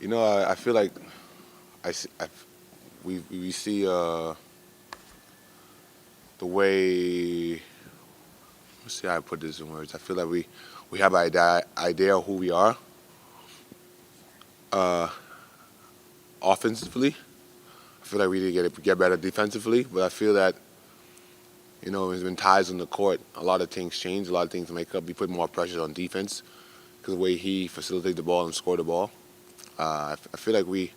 I feel like I, see- I we see the way. Let's see how I put this in words. I feel like we have an idea of who we are uh, offensively. I feel like we need to get better defensively, but I feel that when ties on the court, a lot of things change, a lot of things make up. We put more pressure on defense because the way he facilitates the ball and score the ball. I feel like we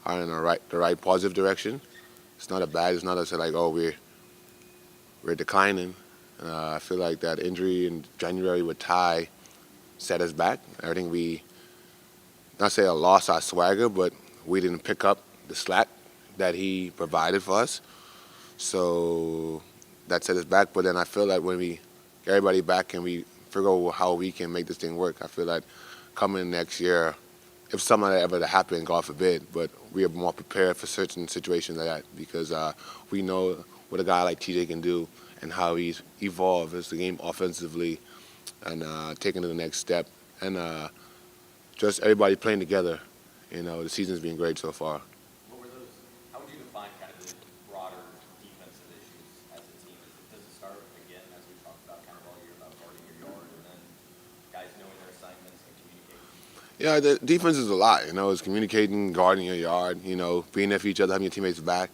are in the right positive direction. It's not a bad. It's not a say like we're declining. I feel like that injury in January with Ty set us back. I think we not say I lost our swagger, but we didn't pick up the slack that he provided for us. So that set us back. But then I feel like when we get everybody back and we figure out how we can make this thing work, I feel like coming next year, if something like that ever to happen, God forbid, but we are more prepared for certain situations like that because we know what a guy like TJ can do and how he's evolved as the game offensively and taking to the next step. And just everybody playing together. The season's been great so far. What were those? How would you define kind of the broader defensive issues as a team? Does it start again, as we talked about kind of all year about guarding your yard, and then guys knowing their assignments and communicating? Yeah, the defense is a lot. It's communicating, guarding your yard. Being there for each other, having your teammates back.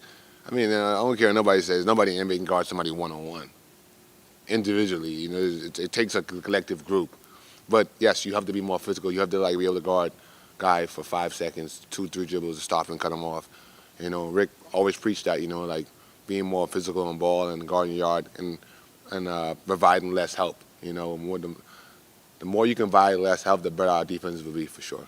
I mean, I don't care what nobody says. Nobody in NBA can guard somebody one on one. Individually, it takes a collective group. But yes, you have to be more physical. You have to be able to guard guy for 5 seconds, 2, 3 dribbles to stop and cut him off. Rick always preached that. Like being more physical on ball and guarding your yard and providing less help. The more you can provide less help, the better our defense will be for sure.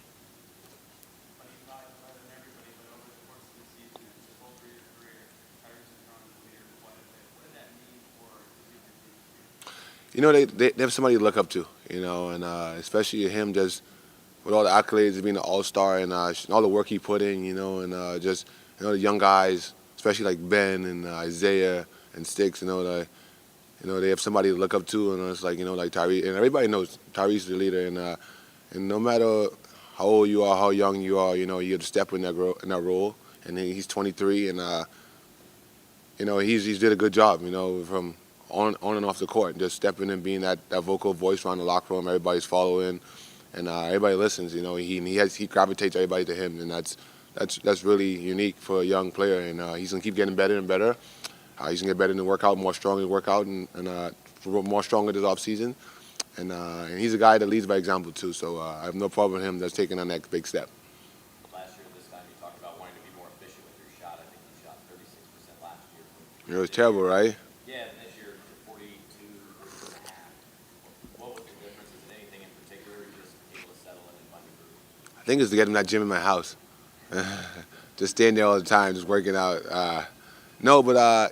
But he's not better than everybody, but over the course of the season, just over your career, Tyrese has grown as a leader quite a bit. What did that mean for the super team this year? They have somebody to look up to. And especially him just with all the accolades of being an all-star and all the work he put in, and just the young guys, especially like Ben and Isaiah and Sticks, they have somebody to look up to, and it's like Tyrese, and everybody knows Tyrese is the leader, and no matter how old you are, how young you are, you have to step in that role, and he's 23, and he's did a good job, from on and off the court, just stepping and being that vocal voice around the locker room, everybody's following, and everybody listens, he gravitates everybody to him, and that's really unique for a young player, and he's gonna keep getting better and better. He's gonna get better in the workout, more stronger in the workout, and more stronger this off season. And he's a guy that leads by example too. So I have no problem with him that's taking that next big step. Last year, this time, you talked about wanting to be more efficient with your shot. I think you shot 36% last year. It was terrible, right? Yeah, and this year, 42 and a half. What was the difference? Is it anything in particular, or just able to settle in and find a groove? I think it's to get him that gym in my house. Just staying there all the time, just working out. No, but I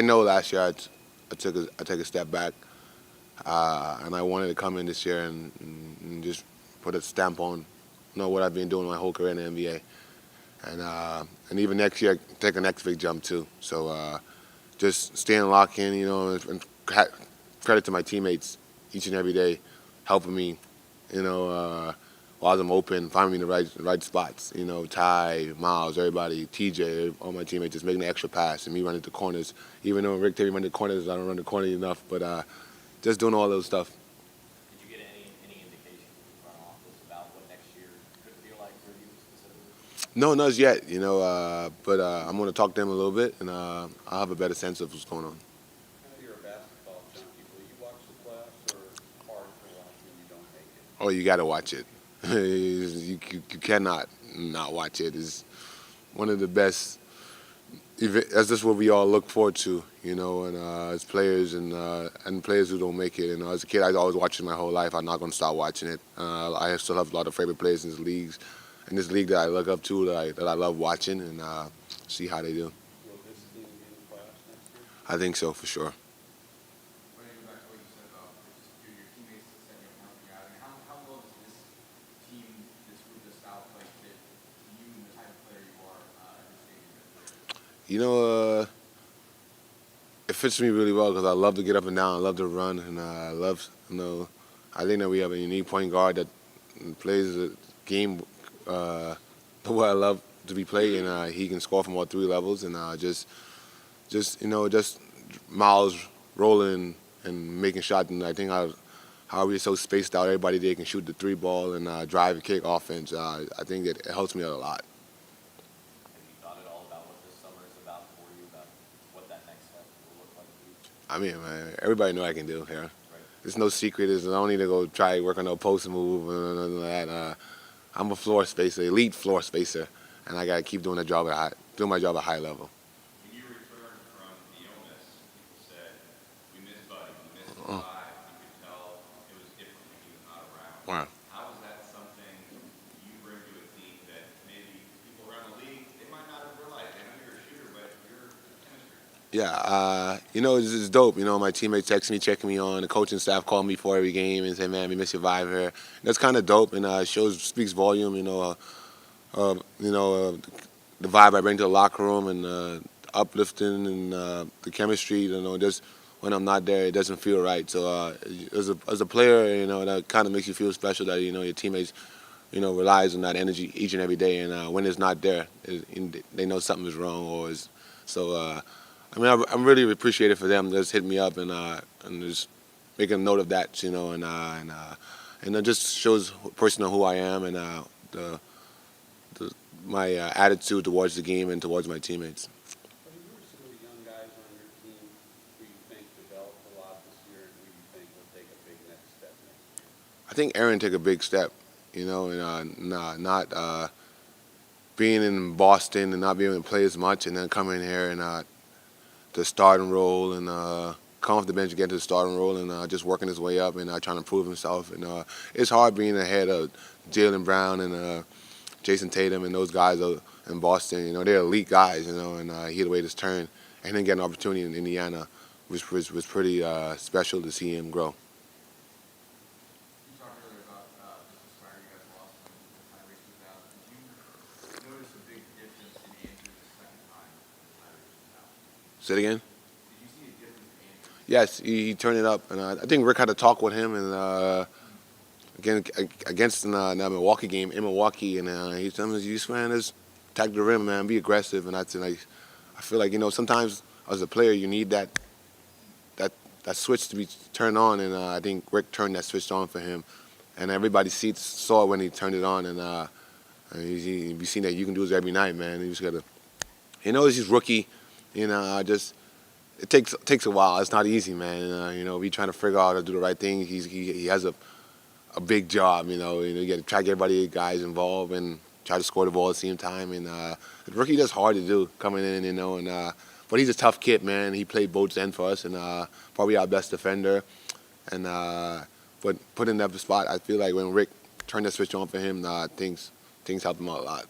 know last year I took a step back, and I wanted to come in this year and just put a stamp on what I've been doing my whole career in the NBA, and even next year take a next big jump too. So just staying locked in, and credit to my teammates each and every day, helping me, while I'm open, finding me in the right spots. Ty, Miles, everybody, TJ, all my teammates just making the extra pass and me running the corners. Even though Rick Terry run the corners, I don't run the corner enough, but just doing all those stuff. Did you get any indication from the front office about what next year could feel like for you specifically? No, not as yet, but I'm going to talk to them a little bit, and I'll have a better sense of what's going on. I know you're a basketball junkie. Will you watch the playoffs or hard to watch when you don't make it? Oh, you got to watch it. You cannot not watch it. It's one of the best. That's just what we all look forward to, and as players and players who don't make it. As a kid, I was always watching my whole life. I'm not going to stop watching it. I still have a lot of favorite players in this league that I look up to, that I love watching, and see how they do. Will this team be in the playoffs next year? I think so, for sure. When you go back to what you said about just your teammates stepping up and helping you out, I mean, how well does this team, this group, this style play fit you and the type of player you are at this stage of your career? It fits me really well because I love to get up and down. I love to run, and I love, I think that we have a unique point guard that plays game the way I love to be played, and he can score from all three levels, and just miles rolling and making shots. And I think how we're so spaced out, everybody there can shoot the three ball and drive and kick offense. I think that it helps me out a lot. Have you thought at all about what this summer is about for you, about what that next step will look like for you? I mean, man, everybody know I can do here. Right. It's no secret. I don't need to go try work on no post move or nothing like that. I'm a floor spacer, elite floor spacer, and I gotta keep doing doing my job at a high level. When you returned from the illness, people said, we miss Buddy, we miss his vibe. You could tell it was different when he was not around. Wow. How is that something you bring to a team that maybe people around the league, they might not have realized? They know you're a shooter, but you're chemistry. Yeah, it's dope. My teammates text me, checking me on. The coaching staff call me for every game and say, "Man, we miss your vibe here." That's kind of dope, and speaks volume. The vibe I bring to the locker room and uplifting and the chemistry. Just when I'm not there, it doesn't feel right. So as a player, that kind of makes you feel special that your teammates, relies on that energy each and every day. And when it's not there, they know something is wrong or is so. I'm really appreciative for them just hitting me up and just making a note of that, and it just shows a person of who I am and my attitude towards the game and towards my teammates. But who are some of the young guys on your team who you think developed a lot this year and who you think will take a big next step next year? I think Aaron took a big step, and not being in Boston and not being able to play as much, and then coming here and the starting role and come off the bench and get to the starting role and just working his way up and trying to prove himself. And it's hard being ahead of Jaylen Brown and Jason Tatum and those guys in Boston. They're elite guys, and he had to wait his turn and then get an opportunity in Indiana, which was pretty special to see him grow. You talked earlier about just the fire you guys lost when Tyrese was out. Did you notice a big difference in Andrew the second time Tyrese was out? Say it again? Did you see a difference in Andrew? Yes, he turned it up, and I think Rick had a talk with him and against that Milwaukee game in Milwaukee, and he told me, "You just man, just attack the rim, man, be aggressive." And I feel like sometimes as a player you need that switch to be turned on, and I think Rick turned that switch on for him, and everybody saw it when he turned it on, and we seen that you can do this every night, man. You just gotta, he's rookie, it takes a while. It's not easy, man. We trying to figure out how to do the right thing. He has a big job, you got to track everybody, guys involved, and try to score the ball at the same time. And the rookie, that's hard to do coming in, but he's a tough kid, man. He played both ends for us, and probably our best defender. And but put in that spot, I feel like when Rick turned that switch on for him, things helped him out a lot.